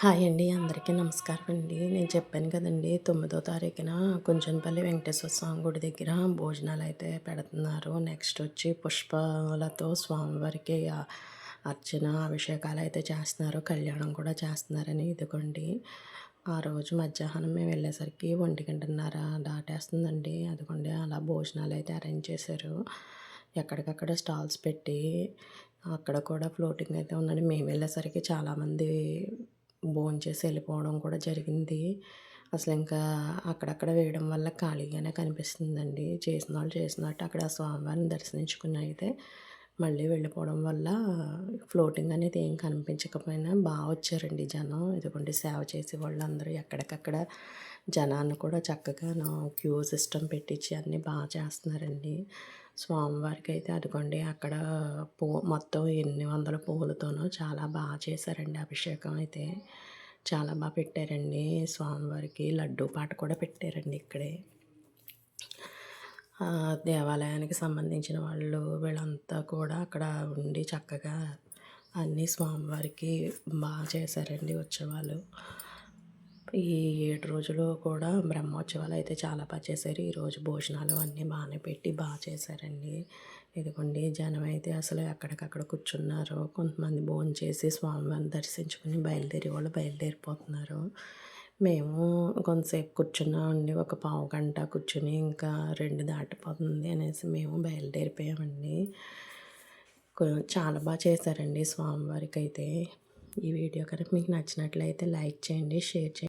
Hi అండి. అందరికీ నమస్కారం అండి. నేను చెప్పాను కదండీ! 9వ తారీఖున కుంచనపల్లి వెంకటేశ్వర స్వామి గుడి దగ్గర భోజనాలైతే పెడుతున్నారు. నెక్స్ట్ వచ్చి పుష్పాలతో స్వామివారికి అర్చన, అభిషేకాలైతే చేస్తున్నారు. కళ్యాణం కూడా చేస్తున్నారని ఇదిగోండి. ఆ రోజు మధ్యాహ్నం మేము వెళ్ళేసరికి 1:30 దాటేస్తుందండి. అదిగోండి అలా భోజనాలైతే అరేంజ్ చేశారు. ఎక్కడికక్కడ స్టాల్స్ పెట్టి అక్కడ కూడా ఫ్లోటింగ్ అయితే ఉందండి. మేము వెళ్ళేసరికి చాలామంది భోంచేసి వెళ్ళిపోవడం కూడా జరిగింది. అసలింకా అక్కడక్కడ వేయడం వల్ల ఖాళీగానే కనిపిస్తుందండి. చేసినోళ్ళు చేసినట్టు అక్కడ స్వామివారిని దర్శించుకుని అయితే మళ్ళీ వెళ్ళిపోవడం వల్ల ఫ్లోటింగ్ అనేది ఏం కనిపించకపోయినా వచ్చారండి జనం. ఇదిగోండి సేవ చేసే వాళ్ళందరూ ఎక్కడికక్కడ జనాన్ని కూడా చక్కగాను క్యూ సిస్టమ్ పెట్టించి అన్నీ చేస్తున్నారండి. స్వామివారికైతే అదిగోండి అక్కడ మొత్తం ఎన్ని వందల పువ్వులతోనో చాలా చేశారండి అభిషేకం అయితే. చాలా పెట్టారండి. స్వామివారికి లడ్డూ పాట కూడా పెట్టారండి ఇక్కడే. దేవాలయానికి సంబంధించిన వాళ్ళు వీళ్ళంతా కూడా అక్కడ ఉండి చక్కగా అన్నీ స్వామివారికి చేశారండి ఉత్సవాలు. ఈ 7 రోజులు కూడా బ్రహ్మోత్సవాలు అయితే చాలా చేశారు. ఈరోజు భోజనాలు అన్నీ బాగానే పెట్టి చేశారండి. ఇదిగోండి జనం అయితే అసలు ఎక్కడికక్కడ కూర్చున్నారు. కొంతమంది భోంచేసి స్వామివారిని దర్శించుకుని బయలుదేరే వాళ్ళు బయలుదేరిపోతున్నారు. మేము కొంతసేపు కూర్చున్నామండి. ఒక పావుగంట కూర్చొని ఇంకా 2 దాటిపోతుంది అనేసి మేము బయలుదేరిపోయామండి. చాలా చేశారండి స్వామివారికైతే. ఈ వీడియో కనుక మీకు నచ్చినట్లయితే లైక్ చేయండి, షేర్ చేయండి.